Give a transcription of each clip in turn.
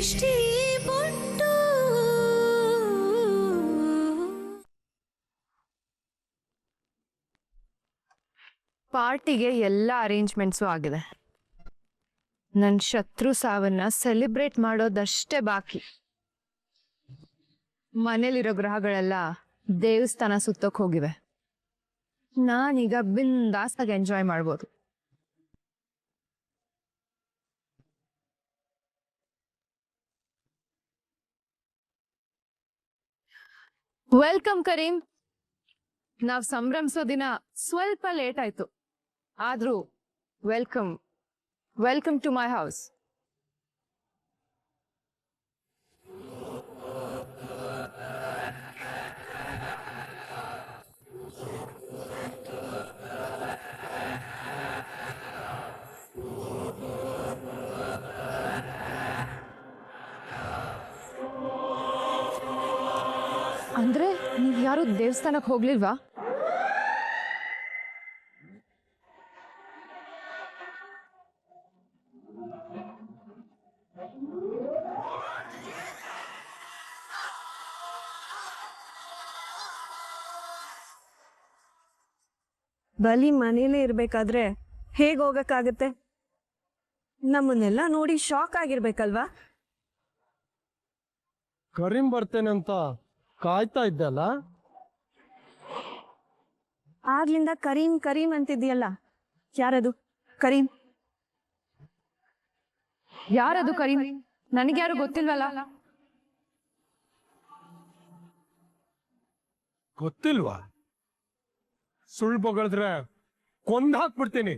ದೃಷ್ಟಿ ಬೊಟ್ಟು ಪಾರ್ಟಿಗೆ ಎಲ್ಲ ಅರೇಂಜ್ಮೆಂಟ್ಸು ಆಗಿದೆ. ನನ್ನ ಶತ್ರು ಸಾವನ್ನ ಸೆಲೆಬ್ರೇಟ್ ಮಾಡೋದಷ್ಟೇ ಬಾಕಿ. ಮನೇಲಿರೋ ಗ್ರಹಗಳೆಲ್ಲ ದೇವಸ್ಥಾನ ಸುತ್ತೋಕ್ ಹೋಗಿವೆ. ನಾನೀಗ ಬಿಂದಾಸಾಗಿ ಎಂಜಾಯ್ ಮಾಡ್ಬೋದು. ವೆಲ್ಕಮ್ ಕರೀಂ. ನಾವ್ ಸಂಭ್ರಮಿಸೋ ದಿನ ಸ್ವಲ್ಪ ಲೇಟ್ ಆಯ್ತು, ಆದ್ರೂ welcome welcome to my house. ಅಂದ್ರೆ ನೀವ್ ಯಾರು ದೇವಸ್ಥಾನಕ್ಕೆ ಹೋಗ್ಲಿಲ್ವಾ? ಬಲಿ ಮನೇಲೇ ಇರ್ಬೇಕಾದ್ರೆ ಹೇಗ್ ಹೋಗಕ್ಕಾಗತ್ತೆ? ನಮ್ಮನ್ನೆಲ್ಲ ನೋಡಿ ಶಾಕ್ ಆಗಿರ್ಬೇಕಲ್ವಾ? ಕರೀಂ ಬರ್ತೇನೆ ಅಂತ ಕಾಯ್ತಾ ಇದ್ದಲ್ಲ. ಆಗ್ಲಿಂದ ಕರೀಂ ಕರೀಂ ಅಂತಿದ್ಯಲ್ಲ, ಯಾರದು ಕರೀಂ? ಯಾರದು ಕರೀಂ? ನನಗ್ಯಾರು ಗೊತ್ತಿಲ್ವಲ್ಲ. ಗೊತ್ತಿಲ್ವಾ? ಸುಳ್ಳು ಬೊಗಳಿದ್ರೆ ಕೊಂದ್ ಹಾಕ್ಬಿಡ್ತೀನಿ.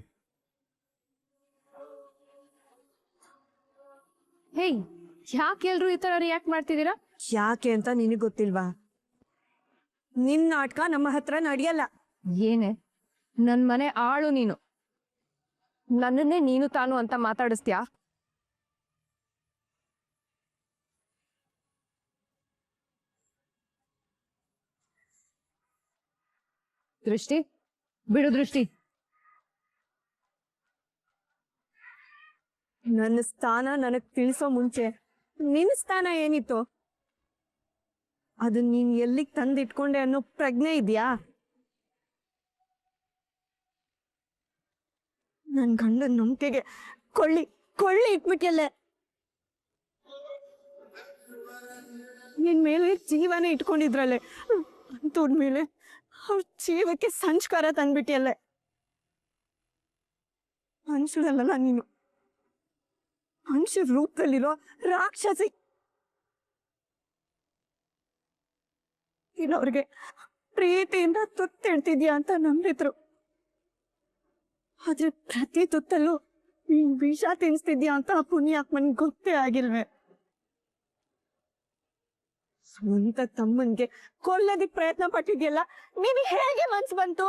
ಹೇಯ್, ಯಾಕೆ ಎಲ್ರು ಈ ತರ ರಿಯಾಕ್ಟ್ ಮಾಡ್ತಿದ್ದೀರಾ? ಯಾಕೆ ಅಂತ ನಿನಗ್ ಗೊತ್ತಿಲ್ವಾ? ನಿನ್ ನಾಟಕ ನಮ್ಮ ಹತ್ರ ನಡೆಯಲ್ಲ. ಏನೇ ನನ್ ಮನೆ ಆಳು ನೀನು, ನನ್ನನ್ನೇ ನೀನು ತಾನು ಅಂತ ಮಾತಾಡಿಸ್ತ್ಯಾ? ದೃಷ್ಟಿ ಬಿಡು. ದೃಷ್ಟಿ, ನನ್ನ ಸ್ಥಾನ ನನಗ್ ತಿಳಿಸೋ ಮುಂಚೆ ನಿನ್ ಸ್ಥಾನ ಏನಿತ್ತು ಅದು ನೀನ್ ಎಲ್ಲಿಗ್ ತಂದಿಟ್ಕೊಂಡೆ ಅನ್ನೋ ಪ್ರಜ್ಞೆ ಇದ್ಯಾ? ನನ್ ಗಂಡನ ನಂಬಿಕೆಗೆ ಕೊಳ್ಳಿ ಕೊಳ್ಳಿ ಇಟ್ಬಿಟ್ಟಲ್ಲೇ. ನಿನ್ ಮೇಲೆ ಜೀವನ ಇಟ್ಕೊಂಡಿದ್ರಲ್ಲೇ, ಅಂತೋಡ್ ಮೇಲೆ ಅವ್ರ ಜೀವಕ್ಕೆ ಸಂಸ್ಕಾರ ತಂದ್ಬಿಟ್ಟಿಯಲ್ಲೇ. ಮನುಷ್ಯರಲ್ಲ ನೀನು, ಮನುಷ್ಯ ರೂಪದಲ್ಲಿರೋ ರಾಕ್ಷಸಿ. ಇನ್ನವ್ರಿಗೆ ಪ್ರೀತಿಯಿಂದ ತುತ್ತಿಡ್ತಿದ್ಯಾ ಅಂತ ನಂಬಿದ್ರು, ಆದ್ರೆ ಪ್ರತಿ ತುತ್ತಲ್ಲೂ ನೀನ್ ವಿಷ ತಿನ್ಸ್ತಿದ್ಯಾ ಅಂತ ಆ ಪುಣ್ಯಾತ್ಮನ್ ಗೊತ್ತೇ ಆಗಿಲ್ವೇ? ಸ್ವಂತ ತಮ್ಮನ್ಗೆ ಕೊಲ್ಲೋದಿಕ್ ಪ್ರಯತ್ನ ಪಟ್ಟಿದ್ಯಲ್ಲ, ನೀನ್ ಹೇಗೆ ಮನ್ಸು ಬಂತು?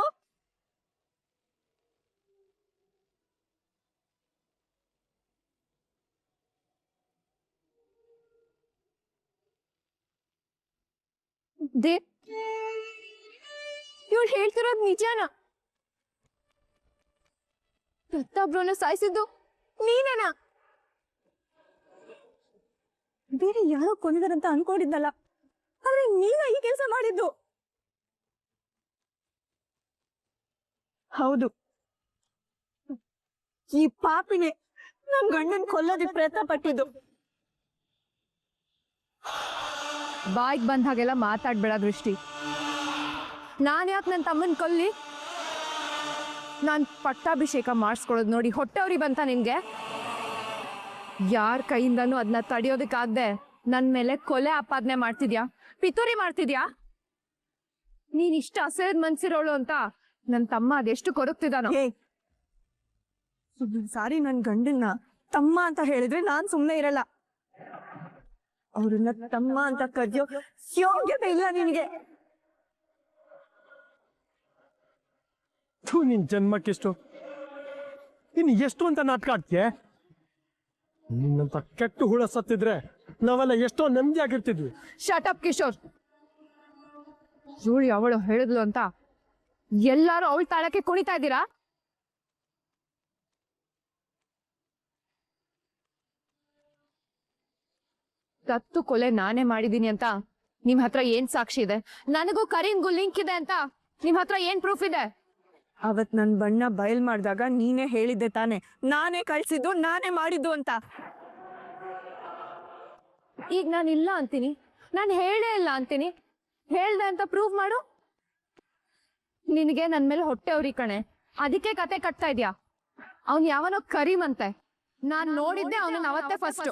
ಇವಳು ಹೇಳ್ತಿರೋದು ನಿಜಾನ? ಪ್ರತಾಪ್ರನ್ನ ಸಾಯಿಸಿದ್ದು ನೀನೇನಾ? ಬೇರೆ ಯಾರೋ ಕೊಂದಿದಾರಂತ ಅನ್ಕೊಂಡಿದ್ದಲ್ಲ, ಆದ್ರೆ ನೀನ ಈ ಕೆಲಸ ಮಾಡಿದ್ದು. ಹೌದು, ಈ ಪಾಪಿನೇ ನಮ್ ಗಂಡನ್ ಕೊಲ್ಲೋದಿಕ್ ಪ್ರಯತ್ನ ಪಟ್ಟಿದ್ದು. ಬಾಯ್ಗ್ ಬಂದ ಹಾಗೆಲ್ಲ ಮಾತಾಡ್ಬೇಡ ದೃಷ್ಟಿ. ನಾನ್ ಯಾಕೆ ನನ್ನ ತಮ್ಮನ್ ಕೊಲ್ಲಿ? ನಾನ್ ಪಟ್ಟಾಭಿಷೇಕ ಮಾಡಿಸ್ಕೊಳ್ಳೋದು ನೋಡಿ ಹೊಟ್ಟೆವ್ರಿ ಬಂತ ನಿನ್ಗೆ? ಯಾರ ಕೈಯಿಂದನೂ ಅದನ್ನ ತಡೆಯೋದಕ್ಕಾಗ್ದೆ ನನ್ ಮೇಲೆ ಕೊಲೆ ಆಪಾದನೆ ಮಾಡ್ತಿದ್ಯಾ, ಪಿತೂರಿ ಮಾಡ್ತಿದ್ಯಾ? ನೀನ್ ಇಷ್ಟ ಅಸಹ್ಯದ ಮನ್ಸಿರೋಳು ಅಂತ ನನ್ ತಮ್ಮ ಅದೆಷ್ಟು ಕೊರಗ್ತಿದಾನೋ. ಸಾರಿ, ನನ್ ಗಂಡನ್ನ ತಮ್ಮ ಅಂತ ಹೇಳಿದ್ರೆ ನಾನ್ ಸುಮ್ನೆ ಇರಲ್ಲ. ಅವ್ರನ್ನ ತಮ್ಮ ಅಂತ ಕರೆಯೋ ಯೋಗ್ಯತೆ ಇಲ್ಲ ನಿನ್ಗೆ. ನಿನ್ ಜನ್ಮಕ್ಕೆಷ್ಟು, ಇನ್ ಎಷ್ಟು ಅಂತ ನಾಟಕ ಆಡ್ತೀಯ? ನಿನ್ನಂತ ಕೆಟ್ಟು ಹುಳ ಸತ್ತಿದ್ರೆ ನಾವೆಲ್ಲ ಎಷ್ಟೋ ನೆಮ್ಮದಿ ಆಗಿರ್ತಿದ್ವಿ. Shut up Kishore. ಜೂಳಿ ಅವಳು ಹೇಳಿದ್ಲು ಅಂತ ಎಲ್ಲಾರು ಅವಳ ತಾಳಕ್ಕೆ ಕುಣಿತಾ ಇದ್ದೀರಾ? ದತ್ತು ಕೊಲೆ ನಾನೇ ಮಾಡಿದೀನಿ ಅಂತ ನಿಮ್ ಹತ್ರ ಏನ್ ಸಾಕ್ಷಿ ಇದೆ? ನನಗೂ ಕರೀನ್ಗೂ ಲಿಂಕ್ ಇದೆ ಅಂತ ನಿಮ್ ಹತ್ರ ಏನ್ ಪ್ರೂಫ್ ಇದೆ? ಅವತ್ ನನ್ ಬಣ್ಣ ಬಯಲ್ ಮಾಡಿದಾಗ ನೀನೇ ಹೇಳಿದ್ದೆ ತಾನೆ, ನಾನೇ ಕಳ್ಸಿದ್ದು, ನಾನೇ ಮಾಡಿದ್ದು ಅಂತ. ಈಗ ನಾನು ಇಲ್ಲ ಅಂತೀನಿ, ನಾನು ಹೇಳೇ ಇಲ್ಲ ಅಂತೀನಿ. ಹೇಳ್ದೆ ಅಂತ ಪ್ರೂವ್ ಮಾಡು. ನಿನಗೆ ನನ್ ಮೇಲೆ ಹೊಟ್ಟೆ ಉರಿ ಕಣೆ, ಅದಕ್ಕೆ ಕತೆ ಕಟ್ತಾ ಇದ್ಯಾ? ಅವ್ನ್ ಯಾವನೋ ಕರೀಮ್ ಅಂತೆ, ನಾನ್ ನೋಡಿದ್ದೆ ಅವನನ್ನ ಅವತ್ತೇ ಫಸ್ಟ್.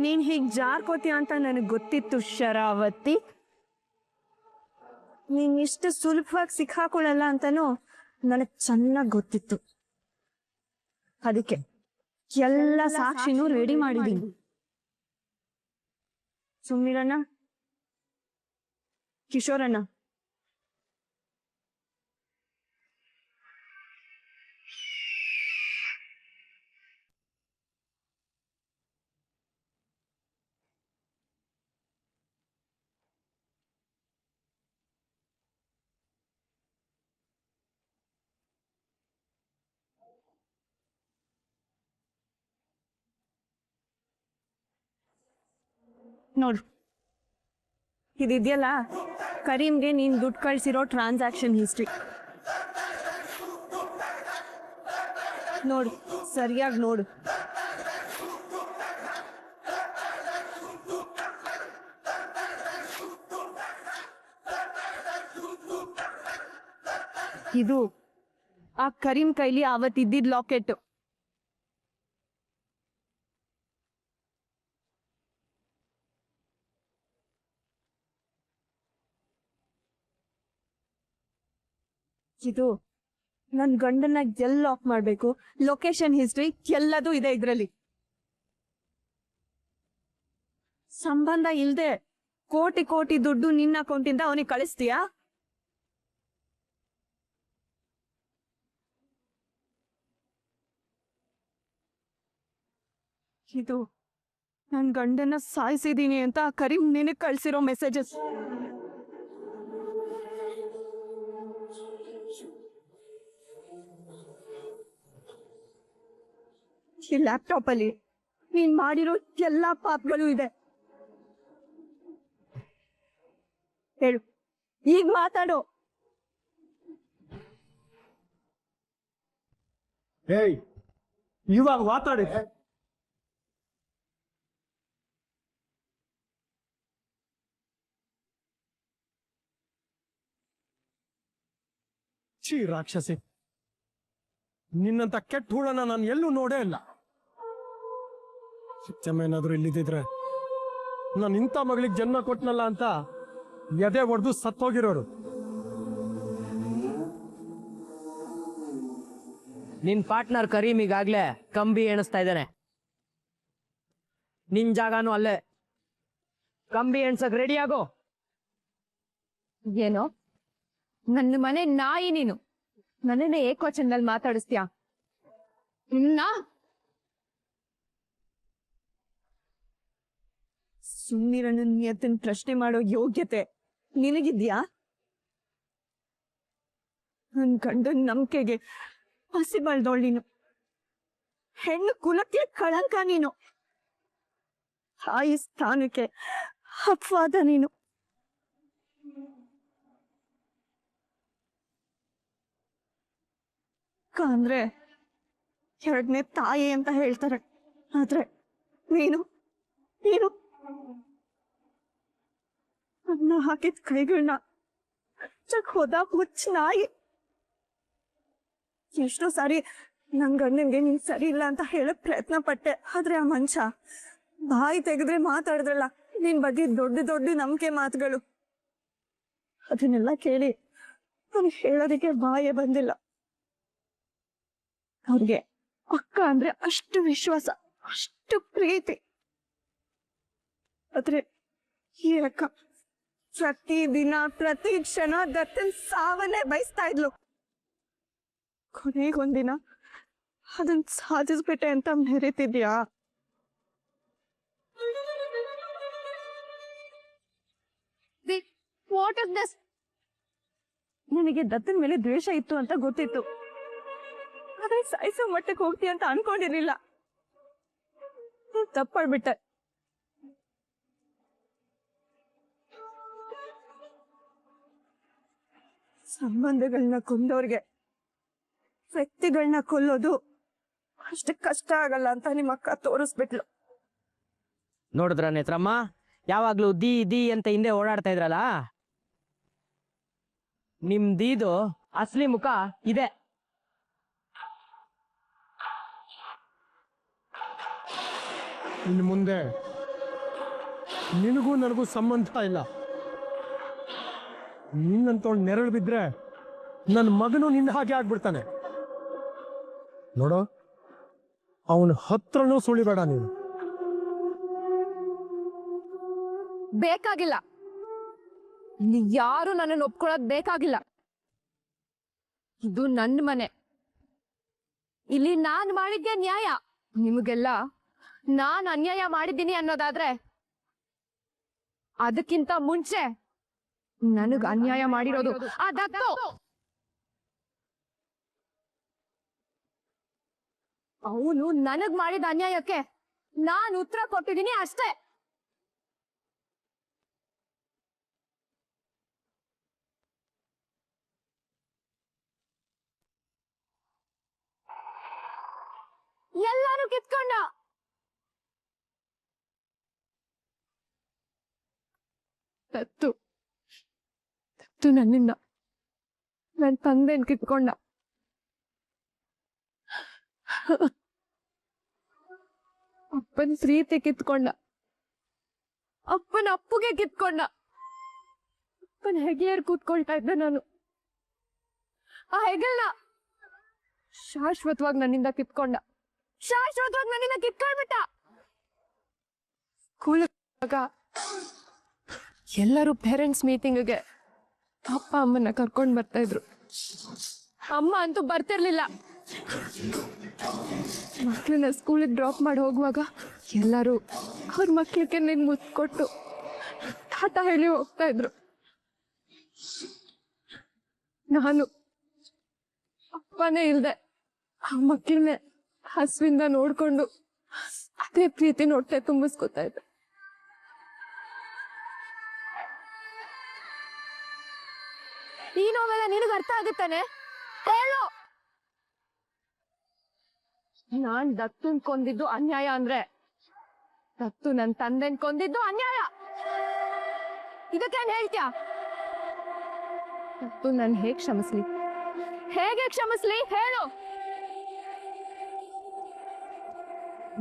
ನೀನ್ ಹೀಗ್ ಜಾರ್ಕೋತೀಯ ಅಂತ ನನಗ್ ಗೊತ್ತಿತ್ತು ಶರಾವತಿ. ನೀನ್ ಇಷ್ಟು ಸುಲಭವಾಗಿ ಸಿಕ್ಕಾಕೊಳ್ಳಲ್ಲ ಅಂತಾನು ನನಗ್ ಚೆನ್ನಾಗ್ ಗೊತ್ತಿತ್ತು. ಅದಕ್ಕೆ ಎಲ್ಲ ಸಾಕ್ಷಿನೂ ರೆಡಿ ಮಾಡಿದೀನಿ. ಸುಮ್ನಿರಣ್ಣ, ಕಿಶೋರಣ್ಣ, ನೋಡು ಇದಿದೆಯಲ್ಲ, ಕರೀಮ್ಗೆ ನೀನ್ ದುಡ್ಡು ಕಳ್ಸಿರೋ ಟ್ರಾನ್ಸಾಕ್ಷನ್ ಹಿಸ್ಟ್ರಿ. ನೋಡು, ಸರಿಯಾಗಿ ನೋಡು. ಇದು ಆ ಕರೀಮ್ ಕೈಲಿ ಅವತ್ತಿದ್ದಿದ್ ಲಾಕೆಟ್. ಇದು ನನ್ ಗಂಡನ್ನ ಎಲ್ಲಿ ಲಾಕ್ ಮಾಡ್ಬೇಕು, ಲೊಕೇಶನ್ ಹಿಸ್ಟ್ರಿ ಎಲ್ಲದೂ ಇದೆ ಇದ್ರಲ್ಲಿ. ಸಂಬಂಧ ಇಲ್ದೆ ಕೋಟಿ ಕೋಟಿ ದುಡ್ಡು ನಿನ್ನ ಅಕೌಂಟಿಂದ ಅವನಿಗೆ ಕಳಿಸ್ತೀಯಾ? ಇದು ನನ್ ಗಂಡನ್ನ ಸಾಯಿಸಿದೀನಿ ಅಂತ ಕರೀಮ್ ನಿನಗ್ ಕಳ್ಸಿರೋ ಮೆಸೇಜಸ್. ಈ ಲ್ಯಾಪ್ಟಾಪ್ ಅಲ್ಲಿ ನೀನ್ ಮಾಡಿರೋ ಎಲ್ಲಾ ಪಾಪಗಳು ಇದೆ. ಹೇಳು, ಈಗ ಮಾತಾಡು. ಏಯ್, ಇವಾಗ ಮಾತಾಡಿದೆ. ಛೀ ರಾಕ್ಷಸಿ, ನಿನ್ನಂತ ಕೆಟ್ಟ ಹುಳನ ನಾನು ಎಲ್ಲೂ ನೋಡೇ ಇಲ್ಲ. ಏನಾದ್ರು ಇಲ್ಲಿದ್ದಿದ್ರೆ ನಾನು ಇಂಥ ಮಗಳಿಗೆ ಜನ್ಮ ಕೊಟ್ನಲ್ಲ ಅಂತ ಎದೆ ಹೊಡೆದು ಸತ್ತೋಗಿರೋರು. ನಿನ್ ಪಾರ್ಟ್ನರ್ ಕರೀಮ್ ಈಗಾಗ್ಲೇ ಕಂಬಿ ಎಣಿಸ್ತಾ ಇದ್ದಾನೆ. ನಿನ್ ಜಾಗನೂ ಅಲ್ಲೇ. ಕಂಬಿ ಎಣ್ಸಕ್ ರೆಡಿ ಆಗೋ. ಏನೋ ನನ್ನ ಮನೆ ನಾಯಿ ನೀನು, ನನ್ನನ್ನೇ ಏಕವಚನದಲ್ಲಿ ಮಾತಾಡಿಸ್ತೀಯ? ಸುಮ್ನಿರಣ್ಣ, ನಿಯತ್ತನ್ ಪ್ರಶ್ನೆ ಮಾಡೋ ಯೋಗ್ಯತೆ ನಿನಗಿದ್ಯಾ? ನನ್ ಗಂಡನ್ ನಂಬಿಕೆಗೆ ಹಸಿ ಬಳ್ದೋಳ್ ನೀನು. ಹೆಣ್ಣು ಕುಲಕ್ಕೆ ಕಳಂಕ ನೀನು. ತಾಯಿ ಸ್ಥಾನಕ್ಕೆ ಅಪವಾದ ನೀನು. ಅಂದ್ರೆ ಎರಡನೇ ತಾಯಿ ಅಂತ ಹೇಳ್ತಾರೆ, ಆದ್ರೆ ನೀನು ನೀನು ಅನ್ನ ಹಾಕಿದ ಕೈಗಳನ್ನ ಹೋದ ಹುಚ್ಚ ನಾಯಿ. ಎಷ್ಟೋ ಸಾರಿ ನನ್ ಗಂಡನ್ಗೆ ನೀನ್ ಸರಿ ಇಲ್ಲ ಅಂತ ಹೇಳಕ್ ಪ್ರಯತ್ನ ಪಟ್ಟೆ, ಆದ್ರೆ ಆ ಮನುಷ್ಯ ಬಾಯಿ ತೆಗೆದ್ರೆ ಮಾತಾಡಿದ್ರಲ್ಲ ನಿನ್ ಬಗ್ಗೆ ದೊಡ್ಡ ದೊಡ್ಡ ನಂಬಿಕೆ ಮಾತುಗಳು, ಅದನ್ನೆಲ್ಲ ಕೇಳಿ ಅವ್ನು ಹೇಳೋದಕ್ಕೆ ಬಾಯೇ ಬಂದಿಲ್ಲ. ಅವ್ರಿಗೆ ಅಕ್ಕ ಅಂದ್ರೆ ಅಷ್ಟು ವಿಶ್ವಾಸ, ಅಷ್ಟು ಪ್ರೀತಿ. ಆದ್ರೆ ಈ ಅಕ್ಕ ಪ್ರತಿ ದಿನ ಪ್ರತಿ ಕ್ಷಣ ದತ್ತನ್ ಸಾವನ್ನೇ ಬಯಸ್ತಾ ಇದ್ಲು. ಕೊನೆಗೊಂದಿನ ಅದನ್ ಸಾಧಿಸ್ಬಿಟ್ಟೆ ಅಂತ ಮೆರೀತಿದ್ಯಾ? What is this? ನನಗೆ ದತ್ತನ್ ಮೇಲೆ ದ್ವೇಷ ಇತ್ತು ಅಂತ ಗೊತ್ತಿತ್ತು, ಆದ್ರೆ ಸಾಯಿಸೋ ಮಟ್ಟಕ್ಕೆ ಹೋಗ್ತೀಯ ಅಂತ ಅನ್ಕೊಂಡಿರ್ಲಿಲ್ಲ. ತಪ್ಪಾಡ್ಬಿಟ್ಟೆ. ಸಂಬಂಧಗಳನ್ನ ಕೊಂದವ್ರಿಗೆ ವ್ಯಕ್ತಿಗಳನ್ನ ಕೊಲ್ಲೋದು ಅಷ್ಟು ಕಷ್ಟ ಆಗಲ್ಲ ಅಂತ ನಿಮ್ಮ ಅಕ್ಕ ತೋರಿಸ್ಬಿಟ್ಲು. ನೋಡಿದ್ರ ನೇತ್ರಮ್ಮ, ಯಾವಾಗ್ಲೂ ದಿ ದಿ ಅಂತ ಹಿಂದೆ ಓಡಾಡ್ತಾ ಇದ್ರಲ್ಲ, ನಿಮ್ದಿದು ಅಸಲಿ ಮುಖ ಇದೆ. ಇನ್ನು ಮುಂದೆ ನಿನಗೂ ನನಗೂ ಸಂಬಂಧ ಇಲ್ಲ. ನಿನ್ನಂತವಳು ನೆರಳು ಬಿದ್ರೆ ನನ್ನ ಮಗನು ನಿನ್ನ ಹಾಗೆ ಆಗ್ಬಿಡ್ತಾನೆ. ನೋಡು, ಅವನ ಹತ್ರನೂ ಸುಳಿಬೇಡ ನೀನು. ಬೇಕಾಗಿಲ್ಲ, ಯಾರು ನನ್ನನ್ನು ಒಪ್ಕೊಳ್ಳೋದ್ ಬೇಕಾಗಿಲ್ಲ. ಇದು ನನ್ನ ಮನೆ, ಇಲ್ಲಿ ನಾನ್ ಮಾಡಿದ್ದೆ ನ್ಯಾಯ. ನಿಮಗೆಲ್ಲ ನಾನ್ ಅನ್ಯಾಯ ಮಾಡಿದ್ದೀನಿ ಅನ್ನೋದಾದ್ರೆ ಅದಕ್ಕಿಂತ ಮುಂಚೆ ನನಗ್ ಅನ್ಯಾಯ ಮಾಡಿರೋದು ಆ ದತ್ತು. ಅವನು ನನಗ್ ಮಾಡಿದ ಅನ್ಯಾಯಕ್ಕೆ ನಾನ್ ಉತ್ತರ ಕೊಟ್ಟಿದ್ದೀನಿ ಅಷ್ಟೇ. ಎಲ್ಲಾರು ಕಿತ್ಕೊಂಡ. ದತ್ತು ನನ್ನಿಂದ ನನ್ನ ತಂದೆನ್ ಕಿತ್ಕೊಂಡ. ಅಪ್ಪನ ಪ್ರೀತಿ ಕಿತ್ಕೊಂಡ. ಅಪ್ಪನ ಅಪ್ಪುಗೆ ಕಿತ್ಕೊಂಡ. ಅಪ್ಪನ ಹೆಗೆಯರ್ ಕೂತ್ಕೊಳ್ತಾ ಇದ್ದೆ ನಾನು. ಆ ಹೆಗಲ್ನ ಶಾಶ್ವತವಾಗಿ ನನ್ನಿಂದ ಕಿತ್ಕೊಂಡ. ಶಾಶ್ವತವಾಗಿ ನನ್ನಿಂದ ಕಿತ್ಕೊಂಡ್ಬಿಟ್ಟ. ಸ್ಕೂಲ್ ಎಲ್ಲರೂ ಪೇರೆಂಟ್ಸ್ ಮೀಟಿಂಗ್ಗೆ ಅಪ್ಪ ಅಮ್ಮನ ಕರ್ಕೊಂಡು ಬರ್ತಾ ಇದ್ರು. ಅಮ್ಮ ಅಂತೂ ಬರ್ತಿರ್ಲಿಲ್ಲ. ಮಕ್ಕಳನ್ನ ಸ್ಕೂಲಿಗೆ ಡ್ರಾಪ್ ಮಾಡಿ ಹೋಗುವಾಗ ಎಲ್ಲರೂ ಅವ್ರ ಮಕ್ಳಿಗೆ ನಿನ್ ಮುತ್ತು ಕೊಟ್ಟು ಟಾಟಾ ಹೇಳಿ ಹೋಗ್ತಾ ಇದ್ರು. ನಾನು ಅಪ್ಪನೇ ಇಲ್ದೆ ಆ ಮಕ್ಕಳನ್ನೇ ಹಸುವಿಂದ ನೋಡ್ಕೊಂಡು ಅದೇ ಪ್ರೀತಿ ನೋಡ್ತಾ ತುಂಬಿಸ್ಕೊತಾ ಇದ್ದೆ. ಈ ನೋವೆಲ್ಲ ನಿನಗೆ ಅರ್ಥ ಆಗುತ್ತಾನೆ? ಹೇಳು. ನಾನ್ ದತ್ತುನ್ ಕೊಂದಿದ್ದು ಅನ್ಯಾಯ ಅಂದ್ರೆ ದತ್ತು ನನ್ ತಂದೆನ್ ಕೊಂದಿದ್ದು ಅನ್ಯಾಯ. ಇದಕ್ಕೇನ್ ಹೇಳ್ತ್ಯಾ? ದತ್ತು ನನ್ ಹೇಗ್ ಕ್ಷಮಿಸ್ಲಿ? ಹೇಗೆ ಕ್ಷಮಿಸ್ಲಿ ಹೇಳು.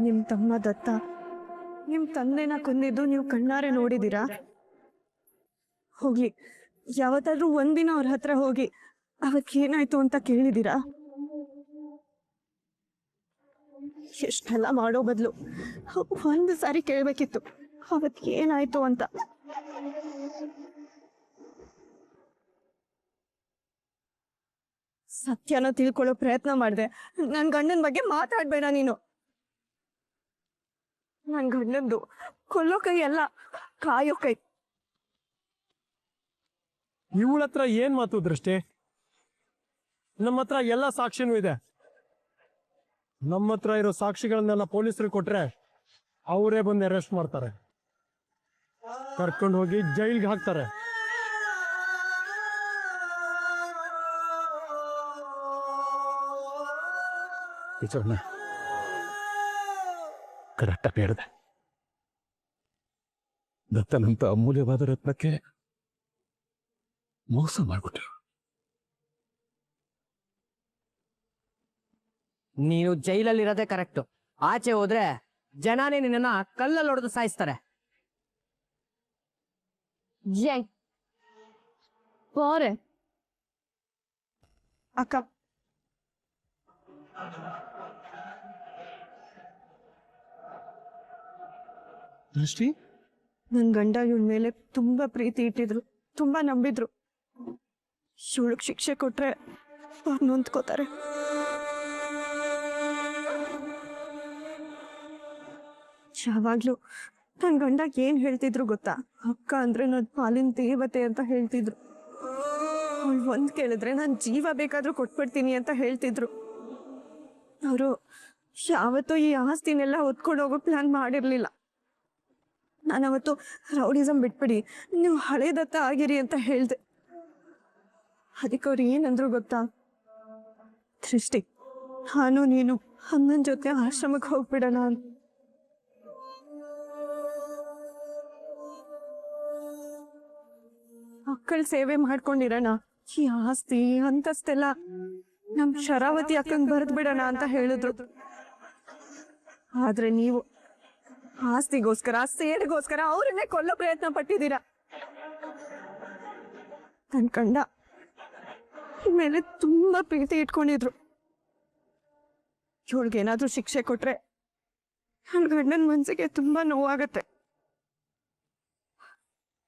ನಿಮ್ ತಮ್ಮ ದತ್ತ ನಿಮ್ ತಂದೆನ ಕೊಂದಿದ್ದು ನೀವು ಕಣ್ಣಾರೆ ನೋಡಿದೀರಾ? ಹೋಗ್ಲಿ, ಯಾವತ್ತಾದ್ರೂ ಒಂದಿನ ಅವ್ರ ಹತ್ರ ಹೋಗಿ ಅವತ್ತೇನಾಯ್ತು ಅಂತ ಕೇಳಿದೀರಾ? ಎಷ್ಟೆಲ್ಲ ಮಾಡೋ ಬದಲು ಒಂದು ಸಾರಿ ಕೇಳ್ಬೇಕಿತ್ತು ಅವತ್ ಏನಾಯ್ತು ಅಂತ. ಸತ್ಯನ ತಿಳ್ಕೊಳ್ಳೋ ಪ್ರಯತ್ನ ಮಾಡಿದೆ. ನನ್ ಗಂಡನ ಬಗ್ಗೆ ಮಾತಾಡ್ಬೇಡ ನೀನು. ನನ್ ಗಂಡಂದು ಕೊಲ್ಲೋ ಕೈ ಅಲ್ಲ, ಕಾಯೋ ಕೈ. ಇವಳ ಹತ್ರ ಏನ್ ಮಾತು ದೃಷ್ಟಿ? ನಮ್ಮ ಹತ್ರ ಎಲ್ಲ ಸಾಕ್ಷಿನೂ ಇದೆ. ನಮ್ಮ ಹತ್ರ ಇರೋ ಸಾಕ್ಷಿಗಳನ್ನೆಲ್ಲ ಪೊಲೀಸರಿಗೆ ಕೊಟ್ರೆ ಅವರೇ ಬಂದು ಅರೆಸ್ಟ್ ಮಾಡ್ತಾರೆ, ಕರ್ಕೊಂಡು ಹೋಗಿ ಜೈಲ್ಗೆ ಹಾಕ್ತಾರೆ. ಕರೆಕ್ಟಾಗಿ ಹೇಳಿದೆ. ದತ್ತನಂತ ಅಮೂಲ್ಯವಾದ ರತ್ನಕ್ಕೆ ಮೋಸ ಮಾಡ್ಬಿಟ್ರು. ನೀನು ಜೈಲಲ್ಲಿರೋದೇ ಕರೆಕ್ಟು. ಆಚೆ ಹೋದ್ರೆ ಜನನೇ ನಿನ್ನ ಕಲ್ಲಲ್ಲಿ ಹೊಡೆದು ಸಾಯಿಸ್ತಾರೆ. ಜೈ ಬಾರೆ ಅಕ್ಕ, ದೃಷ್ಟಿ, ನನ್ ಗಂಡ ಇವಳ ಮೇಲೆ ತುಂಬಾ ಪ್ರೀತಿ ಇಟ್ಟಿದ್ರು, ತುಂಬಾ ನಂಬಿದ್ರು. ಇವಳಿಗೆ ಶಿಕ್ಷೆ ಕೊಟ್ರೆ ಅವ್ರು ನೊಂದ್ಕೋತಾರೆ. ಯಾವಾಗ್ಲೂ ನನ್ ಗಂಡ ಏನ್ ಹೇಳ್ತಿದ್ರು ಗೊತ್ತಾ? ಅಕ್ಕ ಅಂದ್ರೆ ನನ್ ಪಾಲಿನ ದೇವತೆ ಅಂತ ಹೇಳ್ತಿದ್ರು. ಅವ್ಳು ಒಂದ್ ಕೇಳಿದ್ರೆ ನಾನ್ ಜೀವ ಬೇಕಾದ್ರೂ ಕೊಟ್ಬಿಡ್ತೀನಿ ಅಂತ ಹೇಳ್ತಿದ್ರು. ಅವರು ಯಾವತ್ತೂ ಈ ಆಸ್ತಿನೆಲ್ಲ ಹೊತ್ಕೊಂಡು ಹೋಗೋ ಪ್ಲಾನ್ ಮಾಡಿರ್ಲಿಲ್ಲ. ನಾನು ಅವತ್ತು ರೌಡಿಸಮ್ ಬಿಟ್ಬಿಡಿ, ನೀವು ಹಳೇದತ್ತ ಆಗಿರಿ ಅಂತ ಹೇಳ್ದೆ. ಅದಕ್ಕೆ ಅವ್ರು ಏನಂದ್ರು ಗೊತ್ತಾ? ದೃಷ್ಟಿ, ನಾನು ನೀನು ಅಮ್ಮನ ಜೊತೆ ಆಶ್ರಮಕ್ಕೆ ಹೋಗ್ಬಿಡೋಣ ಅಂತ. ಮಕ್ಕಳ ಸೇವೆ ಮಾಡ್ಕೊಂಡಿರೋಣ, ಈ ಆಸ್ತಿ ಅಂತಸ್ತೆಲ್ಲ ನಮ್ ಶರಾವತಿ ಅಕ್ಕಂಗ್ ಬರೆದ್ ಬಿಡೋಣ ಅಂತ ಹೇಳಿದ್ರು. ಆದ್ರೆ ನೀವು ಆಸ್ತಿಗೋಸ್ಕರ, ಸೇಡಿಗೋಸ್ಕರ ಅವ್ರನ್ನೇ ಕೊಲ್ಲೋ ಪ್ರಯತ್ನ ಪಟ್ಟಿದ್ದೀರಾ. ನನ್ ಕಂಡ ಮೇಲೆ ತುಂಬಾ ಪ್ರೀತಿ ಇಟ್ಕೊಂಡಿದ್ರು. ಇವಳಿಗೇನಾದ್ರೂ ಶಿಕ್ಷೆ ಕೊಟ್ರೆ ನನ್ ಗಂಡನ ಮನ್ಸಿಗೆ ತುಂಬಾ ನೋವಾಗತ್ತೆ.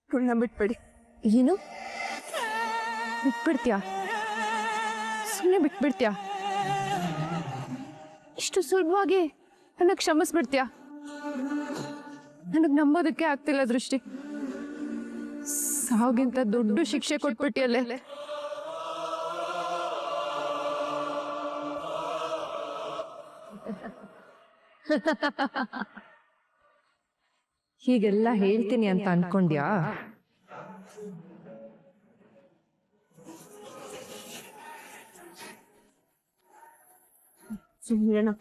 ಇವಳನ್ನ ಬಿಟ್ಬಿಡಿ. ಏನು ಬಿಟ್ಬಿಡ್ತೀಯಾ? ಸುಮ್ಮನೆ ಬಿಟ್ಬಿಡ್ತೀಯಾ? ಇಷ್ಟು ಸುಲಭವಾಗಿ ನನಗೆ ಕ್ಷಮಿಸ್ಬಿಡ್ತೀಯಾ? ನನಗೆ ನಂಬೋದಕ್ಕೆ ಆಗ್ತಿಲ್ಲ ದೃಷ್ಟಿ. ಸಾವಿಗಿಂತ ದೊಡ್ಡ ಶಿಕ್ಷೆ ಕೊಟ್ಬಿಟ್ಟಿಯಲ್ಲೇ. ಹೀಗೆಲ್ಲ ಹೇಳ್ತೀನಿ ಅಂತ ಅನ್ಕೊಂಡ್ಯಾ? ಸುಮ್ಮನೆ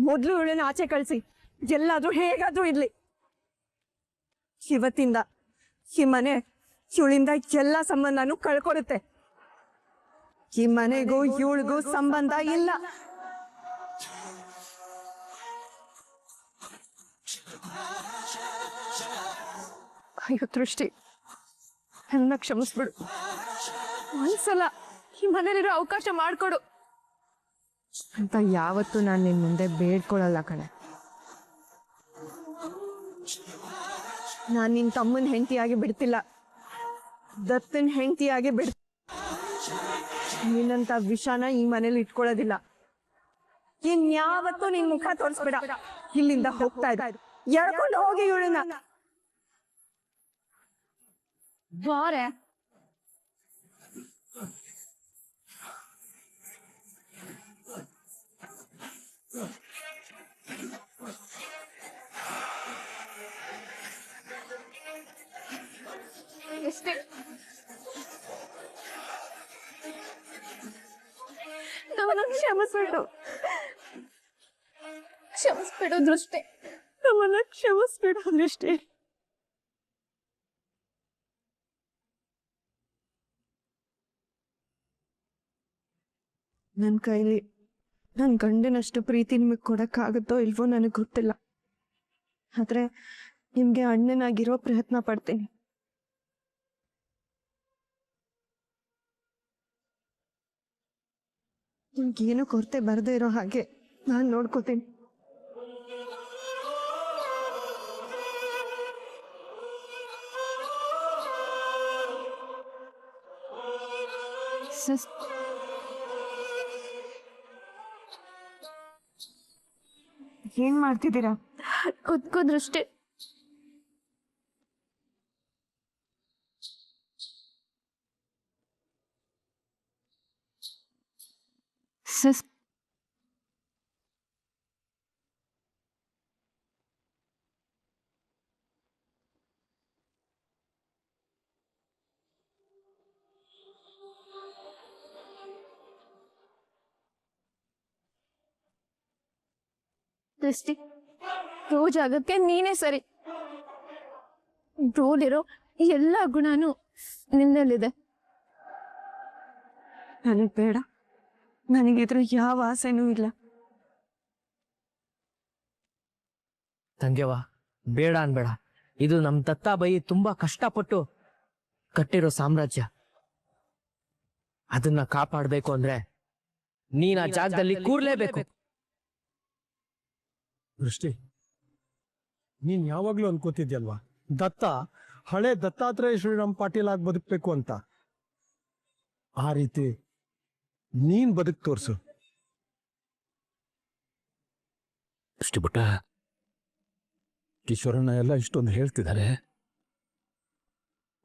ಮೊದ್ಲು ಇವಳನ್ನ ಆಚೆ ಕಳ್ಸಿ, ಎಲ್ಲಾದ್ರೂ ಹೇಗಾದ್ರೂ ಇರ್ಲಿ. ಇವತ್ತಿಂದ ಈ ಮನೆ ಇವಳಿಂದ ಎಲ್ಲ ಸಂಬಂಧನೂ ಕಳ್ಕೊಡುತ್ತೆ. ಈ ಮನೆಗೂ ಇವಳಿಗೂ ಸಂಬಂಧ ಇಲ್ಲ. ಅಯ್ಯೋ ದೃಷ್ಟಿ, ನನ್ನ ಕ್ಷಮಿಸ್ಬಿಡು. ಒಂದ್ಸಲ ಈ ಮನೇಲಿರೋ ಅವಕಾಶ ಮಾಡ್ಕೊಡು ಅಂತ ಯಾವತ್ತೂ ನಾನು ನಿನ್ ಮುಂದೆ ಬೇಡ್ಕೊಳಲ್ಲ ಕಣೆ. ನಾನ್ ನಿನ್ ತಮ್ಮನ ಹೆಂಡತಿಯಾಗಿ ಬಿಡ್ತಿಲ್ಲ, ದತ್ತನ್ ಹೆಂಡತಿಯಾಗಿ ನಿನ್ನಂತ ವಿಷಾನ ಈ ಮನೇಲಿ ಇಟ್ಕೊಳ್ಳೋದಿಲ್ಲ. ಇನ್ಯಾವತ್ತೂ ನಿನ್ ಮುಖ ತೋರಿಸ್ಬೇಡ. ಇಲ್ಲಿಂದ ಹೋಗ್ತಾ ಇದ್ದ ಎಳ್ಕೊಂಡು ಹೋಗಿ ಇವಳನ್ನ. ಬಾರೆ ಎಷ್ಟೇ ನಮ್ಮನ್ನ ಕ್ಷಮಿಸ್ಬಿಡು. ಕ್ಷಮಿಸ್ಬಿಡು ದೃಷ್ಟಿ, ನಮ್ಮನ್ನ ಕ್ಷಮಿಸ್ಬಿಡು ದೃಷ್ಟಿ. ನನ್ನ ಕೈಲಿ ನನ್ನ ಗಂಡನಷ್ಟು ಪ್ರೀತಿ ನಿಮಗೆ ಕೊಡಕ್ಕಾಗುತ್ತೋ ಇಲ್ವೋ ನನಗೆ ಗೊತ್ತಿಲ್ಲ. ಆದ್ರೆ ನಿಮ್ಗೆ ಅಣ್ಣನಾಗಿರೋ ಪ್ರಯತ್ನ ಪಡ್ತೀನಿ. ನಿಮ್ಗೇನು ಕೊರತೆ ಬರದೇ ಇರೋ ಹಾಗೆ ನಾನು ನೋಡ್ಕೋತೀನಿ. ಏನ್ ಮಾಡ್ತಿದ್ದೀರಾ? ಕುತ್ಕೋ ದೃಷ್ಟಿ. ಸಿಸ್ ದೃಷ್ಟಿ, ರೋ ಜಾಗಕ್ಕೆ ನೀನೇ ಸರಿ. ರೋಲಿರೋ ಎಲ್ಲ ಗುಣನೂ ನಿನ್ನಲ್ಲಿದೆ. ನನಗ್ ಬೇಡ, ನನಗಿದ್ರ ಯಾವ ಆಸೆನೂ ಇಲ್ಲ. ತಂಗ್ಯವ, ಬೇಡ ಅನ್ಬೇಡ. ಇದು ನಮ್ ದತ್ತಾಬಾಯಿ ತುಂಬಾ ಕಷ್ಟಪಟ್ಟು ಕಟ್ಟಿರೋ ಸಾಮ್ರಾಜ್ಯ. ಅದನ್ನ ಕಾಪಾಡ್ಬೇಕು ಅಂದ್ರೆ ನೀನ್ ಆ ಜಾಗದಲ್ಲಿ ಕೂರ್ಲೇಬೇಕು. ದೃಷ್ಟಿ, ನೀನ್ ಯಾವಾಗ್ಲೂ ಅನ್ಕೋತಿದ್ಯಲ್ವಾ ದತ್ತ ಹಳೆ ದತ್ತಾತ್ರೇಯ ಶ್ರೀರಾಮ್ ಪಾಟೀಲ್ ಆಗಿ ಬದುಕ್ಬೇಕು ಅಂತ. ಆ ರೀತಿ ನೀನ್ ಬದುಕ್ ತೋರ್ಸು. ದೃಷ್ಟಿ ಬಿಟ್ಟ ಕಿಶೋರಣ್ಣ ಎಲ್ಲ ಇಷ್ಟೊಂದು ಹೇಳ್ತಿದ್ದಾರೆ,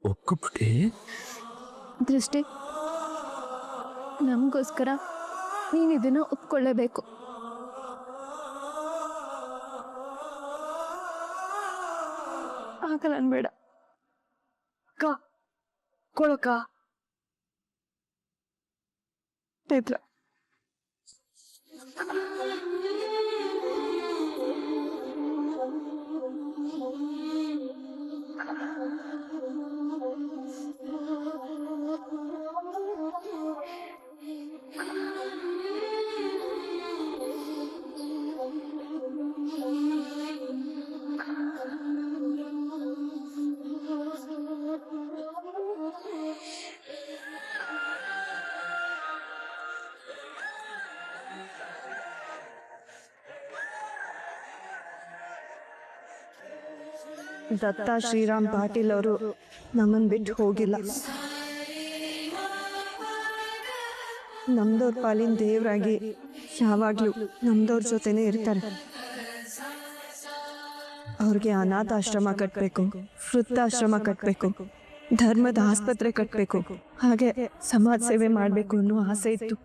ಒಕ್ಕುಬಿಟ್ಟಿ ದೃಷ್ಟಿ, ನಮಗೋಸ್ಕರ ನೀನು ಇದನ್ನ ಒಪ್ಕೊಳ್ಳೇಬೇಕು. ಆಗಲ್ಲ ಅನ್ಬೇಡ. ಕೊಳಕ ಚೈತ್ರ, ದತ್ತ ಶ್ರೀರಾಮ್ ಪಾಟೀಲ್ ಅವರು ನಮ್ಮನ್ ಬಿಟ್ಟು ಹೋಗಿಲ್ಲ. ನಮ್ದವ್ರ ಪಾಲಿನ ದೇವರಾಗಿ ಯಾವಾಗ್ಲೂ ನಮ್ದವ್ರ ಜೊತೆನೆ ಇರ್ತಾರೆ. ಅವ್ರಿಗೆ ಅನಾಥಾಶ್ರಮ ಕಟ್ಬೇಕು, ವೃದ್ಧಾಶ್ರಮ ಕಟ್ಬೇಕು, ಧರ್ಮದ ಆಸ್ಪತ್ರೆ ಕಟ್ಬೇಕು, ಹಾಗೆ ಸಮಾಜ ಸೇವೆ ಮಾಡ್ಬೇಕು ಅನ್ನೋ ಆಸೆ ಇತ್ತು.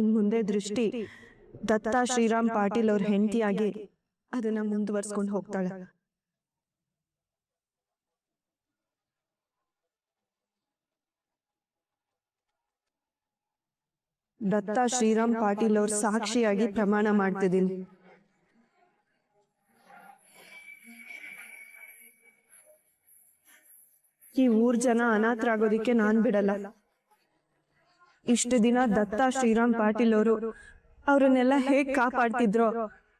ಇನ್ ಮುಂದೆ ದೃಷ್ಟಿ ದತ್ತ ಶ್ರೀರಾಮ್ ಪಾಟೀಲ್ ಅವ್ರ ಹೆಂಡತಿಯಾಗಿ ಅದನ್ನ ಮುಂದುವರ್ಸ್ಕೊಂಡು ಹೋಗ್ತಾಳೆ. ದತ್ತ ಶ್ರೀರಾಮ್ ಪಾಟೀಲ್ ಅವ್ರ ಸಾಕ್ಷಿಯಾಗಿ ಪ್ರಮಾಣ ಮಾಡ್ತಿದ್ದೀನಿ. ಈ ಊರ್ ಜನ ಅನಾಥರಾಗೋದಿಕ್ಕೆ ನಾನ್ ಬಿಡಲ್ಲ. ಇಷ್ಟು ದಿನ ದತ್ತ ಶ್ರೀರಾಮ್ ಪಾಟೀಲ್ ಅವರು ಅವ್ರನ್ನೆಲ್ಲ ಹೇಗ್ ಕಾಪಾಡ್ತಿದ್ರೋ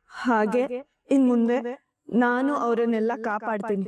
ಹಾಗೆ ಇನ್ ಮುಂದೆ ನಾನು ಅವರನ್ನೆಲ್ಲ ಕಾಪಾಡ್ತೀನಿ.